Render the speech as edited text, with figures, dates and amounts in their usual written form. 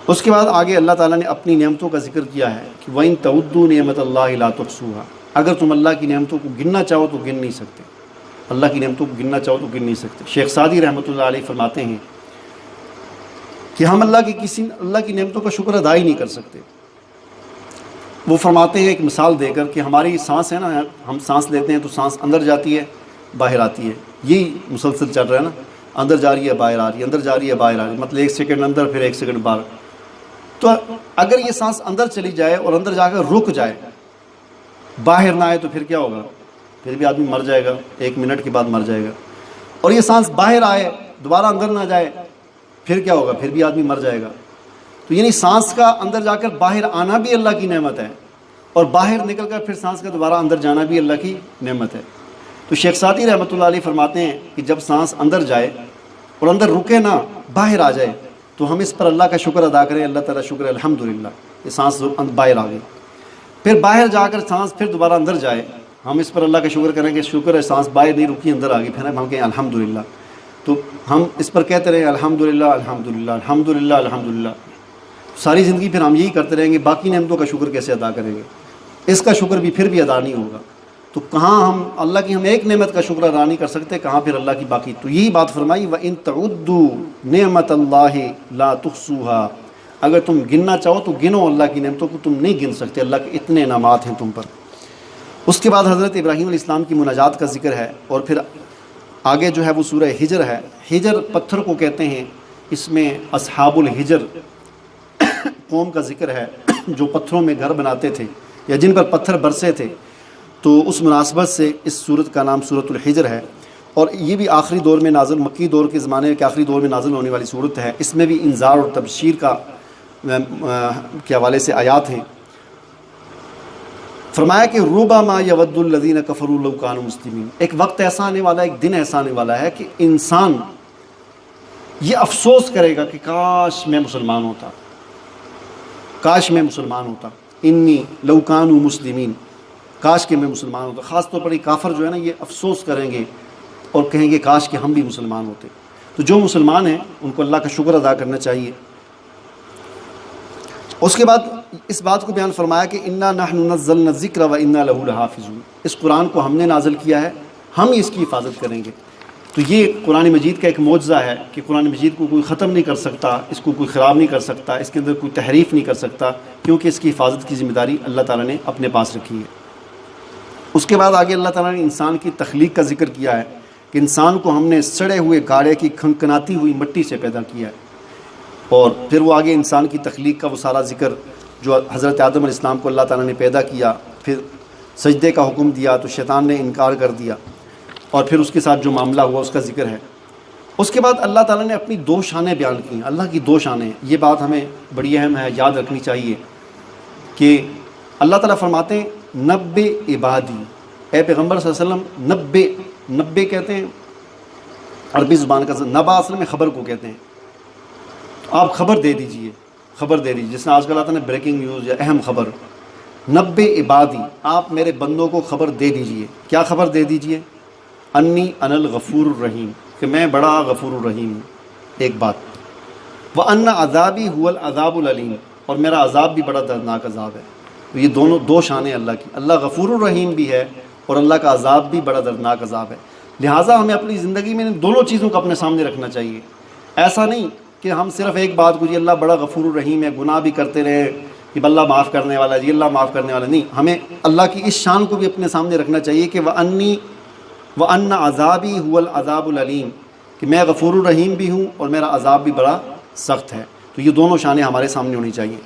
اس کے بعد آگے اللہ تعالیٰ نے اپنی نعمتوں کا ذکر کیا ہے کہ وَإِن تَعُدُّوا نِعْمَتَ اللَّهِ لَا تُحْصُوهَا، اگر تم اللہ کی نعمتوں کو گننا چاہو تو گن نہیں سکتے، اللہ کی نعمتوں کو گننا چاہو تو گن نہیں سکتے۔ شیخ سعدی رحمۃ اللہ علیہ فرماتے ہیں کہ ہم اللہ کی نعمتوں کا شکر ادا ہی نہیں کر سکتے۔ وہ فرماتے ہیں ایک مثال دے کر کہ ہماری سانس ہے نا، ہم سانس لیتے ہیں تو سانس اندر جاتی ہے باہر آتی ہے، یہی مسلسل چل رہا ہے نا، اندر جا رہی ہے باہر آ رہی ہے، اندر جا رہی ہے باہر آ رہی ہے، مطلب 1 سیکنڈ اندر پھر 1 سیکنڈ باہر۔ تو اگر یہ سانس اندر چلی جائے اور اندر جا کر رک جائے، باہر نہ آئے تو پھر کیا ہوگا؟ پھر بھی آدمی مر جائے گا، 1 منٹ کے بعد مر جائے گا۔ اور یہ سانس باہر آئے دوبارہ اندر نہ جائے پھر کیا ہوگا؟ پھر بھی آدمی مر جائے گا۔ تو یعنی سانس کا اندر جا کر باہر آنا بھی اللہ کی نعمت ہے، اور باہر نکل کر پھر سانس کا دوبارہ اندر جانا بھی اللہ کی نعمت ہے۔ تو شیخ سعدی رحمۃ اللہ علیہ فرماتے ہیں کہ جب سانس اندر جائے اور اندر رکے نہ، باہر آ جائے، تو ہم اس پر اللہ کا شکر ادا کریں، اللہ تعالیٰ شکر ہے الحمدللہ یہ سانس باہر آ گئی۔ پھر باہر جا کر سانس پھر دوبارہ اندر جائے، ہم اس پر اللہ کا شکر کریں کہ شکر ہے سانس باہر نہیں رکی اندر آ گئی، پھر ہم کہیں الحمدللہ۔ تو ہم اس پر کہتے رہیں الحمدللہ الحمدللہ الحمدللہ الحمدللہ، ساری زندگی پھر ہم یہی کرتے رہیں گے، باقی نعمتوں کا شکر کیسے ادا کریں گے؟ اس کا شکر بھی پھر بھی ادا نہیں ہوگا۔ تو کہاں ہم اللہ کی ایک نعمت کا شکر ادا نہیں کر سکتے، کہاں پھر اللہ کی باقی؟ تو یہی بات فرمائی وَإِن تَعُدُّوا نِعْمَتَ اللَّهِ لَا تُحْصُوهَا، اگر تم گننا چاہو تو گنو، اللہ کی نعمتوں کو تم نہیں گن سکتے، اللہ کے اتنے انعامات ہیں تم پر۔ اس کے بعد حضرت ابراہیم علیہ السلام کی مناجات کا ذکر ہے، اور پھر آگے جو ہے وہ سورہ ہجر ہے۔ ہجر پتھر کو کہتے ہیں، اس میں اصحاب الحجر قوم کا ذکر ہے جو پتھروں میں گھر بناتے تھے یا جن پر پتھر برسے تھے، تو اس مناسبت سے اس صورت کا نام سورۃ الحجر ہے۔ اور یہ بھی آخری دور میں نازل، مکی دور کے زمانے کے آخری دور میں نازل ہونے والی صورت ہے۔ اس میں بھی انذار اور تبشیر کے حوالے سے آیات ہیں۔ فرمایا کہ ربما یود الذین کفروا لو کانوا مسلمین، ایک وقت ایسا آنے والا ہے، ایک دن ایسا آنے والا ہے کہ انسان یہ افسوس کرے گا کہ کاش میں مسلمان ہوتا، کاش میں مسلمان ہوتا، انی لو کانوا مسلمین، کاش کہ میں مسلمان ہوتا۔ خاص طور پر یہ کافر جو ہے نا، یہ افسوس کریں گے اور کہیں گے کاش کہ ہم بھی مسلمان ہوتے۔ تو جو مسلمان ہیں ان کو اللہ کا شکر ادا کرنا چاہیے۔ اس کے بعد اس بات کو بیان فرمایا کہ انا نحن نزلنا الذکر و انا لہ لحافظون، اس قرآن کو ہم نے نازل کیا ہے، ہم اس کی حفاظت کریں گے۔ تو یہ قرآن مجید کا ایک معجزہ ہے کہ قرآن مجید کو کوئی ختم نہیں کر سکتا، اس کو کوئی خراب نہیں کر سکتا، اس کے اندر کوئی تحریف نہیں کر سکتا، کیونکہ اس کی حفاظت کی ذمہ داری اللہ تعالیٰ نے اپنے پاس رکھی ہے۔ اس کے بعد آگے اللہ تعالیٰ نے انسان کی تخلیق کا ذکر کیا ہے کہ انسان کو ہم نے سڑے ہوئے گاڑے کی کھنکھناتی ہوئی مٹی سے پیدا کیا ہے۔ اور پھر وہ آگے انسان کی تخلیق کا وہ سارا ذکر جو حضرت آدم علیہ السلام کو اللہ تعالیٰ نے پیدا کیا، پھر سجدے کا حکم دیا تو شیطان نے انکار کر دیا، اور پھر اس کے ساتھ جو معاملہ ہوا اس کا ذکر ہے۔ اس کے بعد اللہ تعالیٰ نے اپنی 2 شانیں بیان کی، اللہ کی 2 شانیں، یہ بات ہمیں بڑی اہم ہے، یاد رکھنی چاہیے کہ اللہ تعالیٰ فرماتے ہیں نبّ عبادی، اے پیغمبر صلی اللہ علیہ وسلم، نبّ کہتے ہیں عربی زبان کا، نبا اصل میں خبر کو کہتے ہیں، آپ خبر دے دیجئے، خبر دے دیجئے، جس نے آج کل آتا ہے نا بریکنگ نیوز یا اہم خبر، نبّ عبادی، آپ میرے بندوں کو خبر دے دیجئے۔ کیا خبر دے دیجئے؟ انی انا الغفور الرحیم، کہ میں بڑا غفور الرحیم ہوں، ایک بات، وَأَنَّ عَذَابِي هُوَ الْعَذَابُ الْعَلِيمُ، اور میرا عذاب بھی بڑا دردناک عذاب ہے۔ تو یہ دونوں 2 شانیں اللہ کی، اللہ غفور الرحیم بھی ہے اور اللہ کا عذاب بھی بڑا دردناک عذاب ہے۔ لہٰذا ہمیں اپنی زندگی میں ان دونوں چیزوں کو اپنے سامنے رکھنا چاہیے۔ ایسا نہیں کہ ہم صرف ایک بات کو جی اللہ بڑا غفور الرحیم ہے، گناہ بھی کرتے رہے کہ اللہ معاف کرنے والا ہے، جی اللہ معاف کرنے والا نہیں، ہمیں اللہ کی اس شان کو بھی اپنے سامنے رکھنا چاہیے کہ وَأَنَّ عَذَابِي هُوَ الْعَذَابُ الْعَلِيمُ، کہ میں غفور الرحیم بھی ہوں اور میرا عذاب بھی بڑا سخت ہے۔ تو یہ دونوں شانیں ہمارے سامنے ہونی چاہیے۔